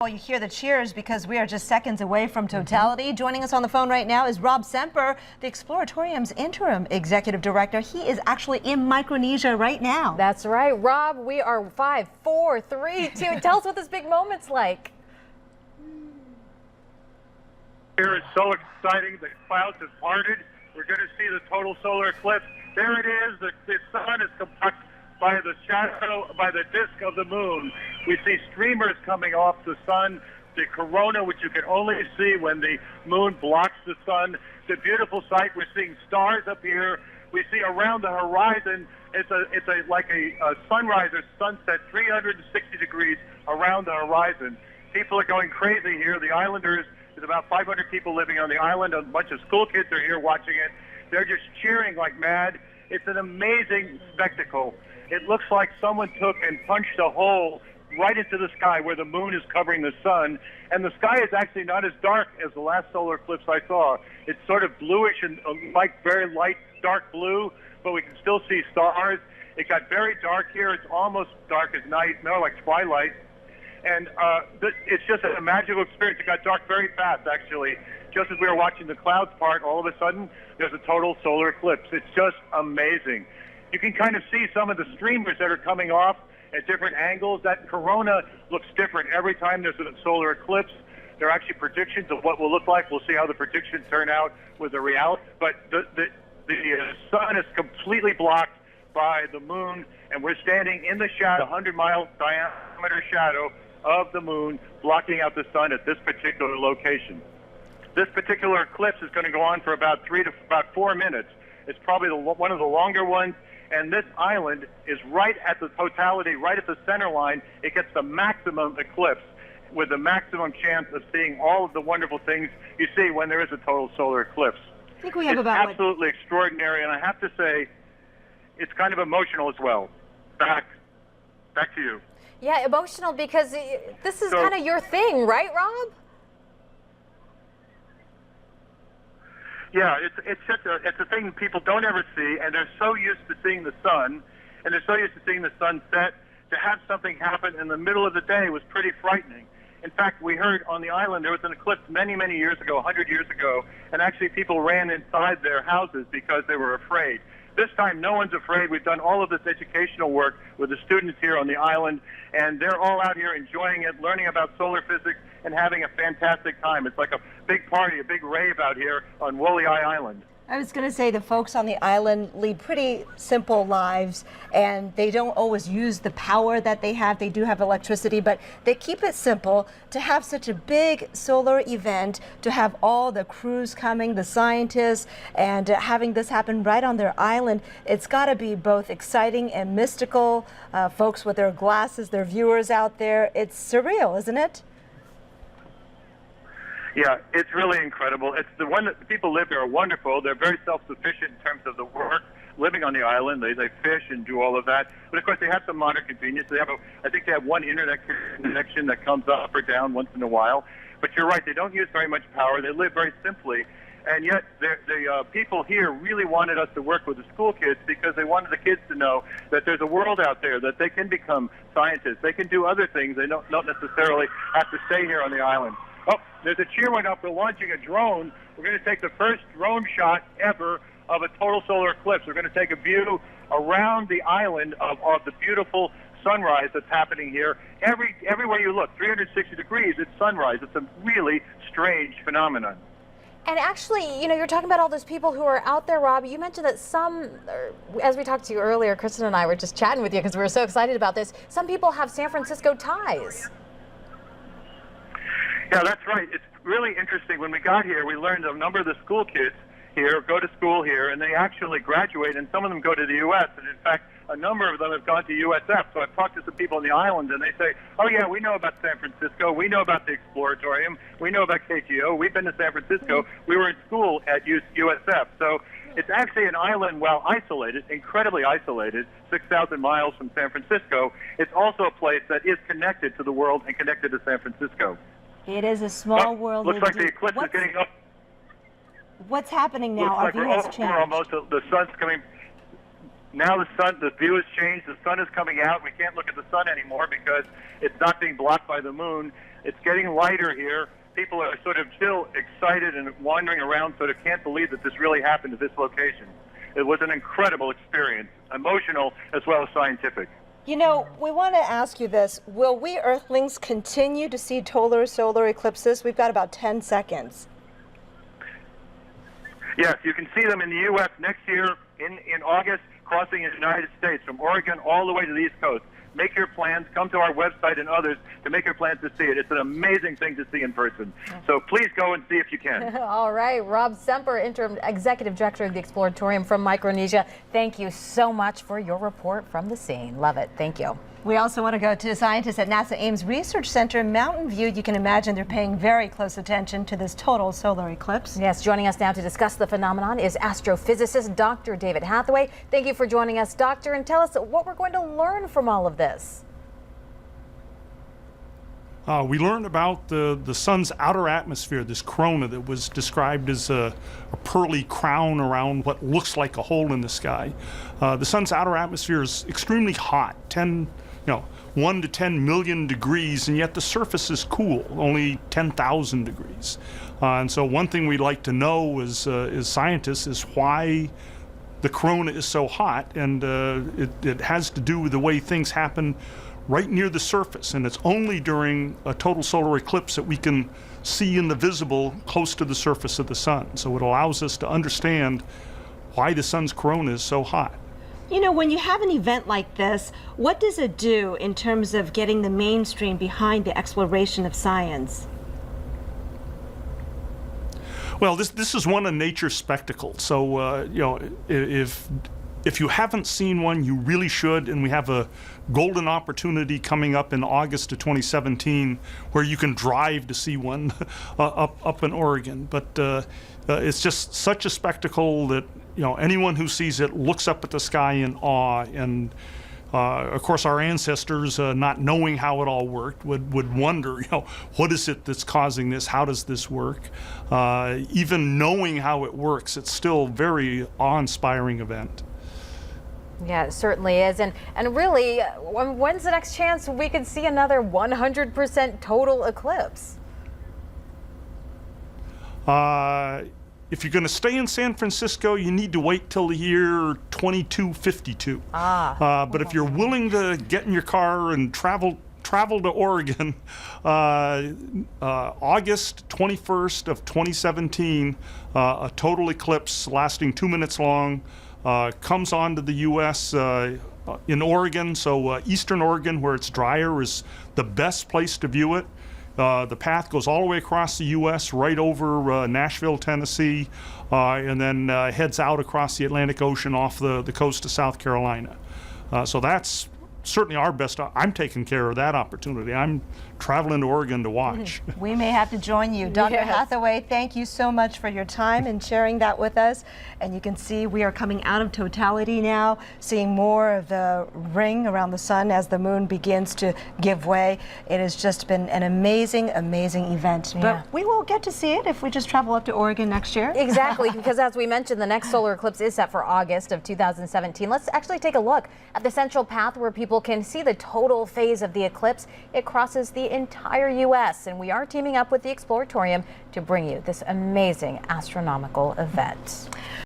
Well, you hear the cheers because we are just seconds away from totality. Joining us on the phone right now is Rob Semper, the Exploratorium's interim executive director. He is actually in Micronesia right now. That's right. Rob, we are 5, 4, 3, 2. Tell us what this big moment's like. Here it's so exciting. The clouds have parted. We're going to see the total solar eclipse. There it is. The sun is blocked by the shadow, by the disk of the moon. We see streamers coming off the sun, the corona, which you can only see when the moon blocks the sun. It's a beautiful sight. We're seeing stars up here. We see around the horizon, it's like a sunrise or sunset, 360 degrees around the horizon. People are going crazy here. The islanders, there's about 500 people living on the island. A bunch of school kids are here watching it. They're just cheering like mad. It's an amazing spectacle. It looks like someone took and punched a hole right into the sky where the moon is covering the sun. And the sky is actually not as dark as the last solar eclipse I saw. It's sort of bluish and like very light, dark blue, but we can still see stars. It got very dark here. It's almost dark as night, no, like twilight. And it's just a magical experience. It got dark very fast, actually. Just as we were watching the clouds part, all of a sudden, there's a total solar eclipse. It's just amazing. You can kind of see some of the streamers that are coming off at different angles. That corona looks different every time there's a solar eclipse. There are actually predictions of what will look like. We'll see how the predictions turn out with the reality. But the sun is completely blocked by the moon, and we're standing in the shadow, 100-mile diameter shadow of the moon, blocking out the sun at this particular location. This particular eclipse is going to go on for about 4 minutes. It's probably one of the longer ones. And this island is right at the totality, right at the center line. It gets the maximum eclipse with the maximum chance of seeing all of the wonderful things you see when there is a total solar eclipse. I think we have it's absolutely extraordinary, and I have to say, it's kind of emotional as well. Back to you. Yeah, emotional because this is kind of your thing, right, Rob? Yeah, it's a thing people don't ever see, and they're so used to seeing the sun, and they're so used to seeing the sun set. To have something happen in the middle of the day was pretty frightening. In fact, we heard on the island there was an eclipse many, many years ago, 100 years ago, and actually people ran inside their houses because they were afraid. This time, no one's afraid. We've done all of this educational work with the students here on the island, and they're all out here enjoying it, learning about solar physics, and having a fantastic time. It's like a big party, a big rave out here on Woolly Eye Island. I was going to say the folks on the island lead pretty simple lives, and they don't always use the power that they have. They do have electricity, but they keep it simple. To have such a big solar event, to have all the crews coming, the scientists, and having this happen right on their island, it's got to be both exciting and mystical. Folks with their glasses, their viewers out there, it's surreal, isn't it? Yeah, it's really incredible. It's the one that the people live here are wonderful. They're very self-sufficient in terms of the work living on the island. They fish and do all of that. But of course, they have some modern convenience. They have I think they have one internet connection that comes up or down once in a while. But you're right, they don't use very much power. They live very simply. And yet, the people here really wanted us to work with the school kids because they wanted the kids to know that there's a world out there, that they can become scientists. They can do other things. They don't necessarily have to stay here on the island. Oh, there's a cheer went up. We're launching a drone. We're going to take the first drone shot ever of a total solar eclipse. We're going to take a view around the island of the beautiful sunrise that's happening here. Everywhere you look, 360 degrees, it's sunrise. It's a really strange phenomenon. And actually, you know, you're talking about all those people who are out there, Rob. You mentioned that some, as we talked to you earlier, Kristen and I were just chatting with you because we were so excited about this. Some people have San Francisco ties. Yeah, that's right. It's really interesting. When we got here, we learned a number of the school kids here go to school here, and they actually graduate, and some of them go to the U.S., and in fact, a number of them have gone to USF. So I've talked to some people on the island, and they say, oh, yeah, we know about San Francisco. We know about the Exploratorium. We know about KTO. We've been to San Francisco. We were in school at USF. So it's actually an island, well isolated, incredibly isolated, 6,000 miles from San Francisco. It's also a place that is connected to the world and connected to San Francisco. It is a small world. Looks like the eclipse is getting up. What's happening now? Looks like Our view has changed. Almost the sun's coming. now the view has changed. The sun is coming out. We can't look at the sun anymore because it's not being blocked by the moon. It's getting lighter here. People are sort of still excited and wandering around, sort of can't believe that this really happened at this location. It was an incredible experience, emotional as well as scientific. You know, we want to ask you this. Will we Earthlings continue to see total solar eclipses? We've got about 10 seconds. Yes, you can see them in the U.S. next year in August, crossing the United States from Oregon all the way to the East Coast. Make your plans. Come to our website and others to make your plans to see it. It's an amazing thing to see in person. So please go and see if you can. All right, Rob Semper, Interim Executive Director of the Exploratorium from Micronesia. Thank you so much for your report from the scene. Love it. Thank you. We also want to go to scientists at NASA Ames Research Center in Mountain View. You can imagine they're paying very close attention to this total solar eclipse. Yes, joining us now to discuss the phenomenon is astrophysicist Dr. David Hathaway. Thank you for joining us, Doctor, and tell us what we're going to learn from all of this. We learned about the sun's outer atmosphere, this corona that was described as a pearly crown around what looks like a hole in the sky. The sun's outer atmosphere is extremely hot, 1 to 10 million degrees, and yet the surface is cool, only 10,000 degrees. And so one thing we'd like to know as scientists is why the corona is so hot, and it has to do with the way things happen right near the surface, and it's only during a total solar eclipse that we can see in the visible close to the surface of the sun. So it allows us to understand why the sun's corona is so hot. You know, when you have an event like this, what does it do in terms of getting the mainstream behind the exploration of science? Well, this is one of nature's spectacles. So, if you haven't seen one, you really should. And we have a golden opportunity coming up in August of 2017 where you can drive to see one up in Oregon. But it's just such a spectacle that anyone who sees it looks up at the sky in awe. And of course, our ancestors, not knowing how it all worked, would wonder, what is it that's causing this? How does this work? Even knowing how it works, it's still a very awe-inspiring event. Yeah, it certainly is. And really, when's the next chance we could see another 100% total eclipse? If you're going to stay in San Francisco, you need to wait till the year 2252. But if you're willing to get in your car and travel to Oregon, August 21st of 2017, a total eclipse lasting 2 minutes long comes onto the U.S. In Oregon. So eastern Oregon, where it's drier, is the best place to view it. The path goes all the way across the U.S., right over Nashville, Tennessee, and then heads out across the Atlantic Ocean off the coast of South Carolina. So that's certainly our best. I'm taking care of that opportunity. I'm traveling to Oregon to watch. We may have to join you. Dr. Yes. Hathaway, thank you so much for your time and sharing that with us. And you can see we are coming out of totality now, seeing more of the ring around the sun as the moon begins to give way. It has just been an amazing, amazing event. Yeah. But we will get to see it if we just travel up to Oregon next year. Exactly, because as we mentioned, the next solar eclipse is set for August of 2017. Let's actually take a look at the central path where people can see the total phase of the eclipse. It crosses the entire U.S., and we are teaming up with the Exploratorium to bring you this amazing astronomical event.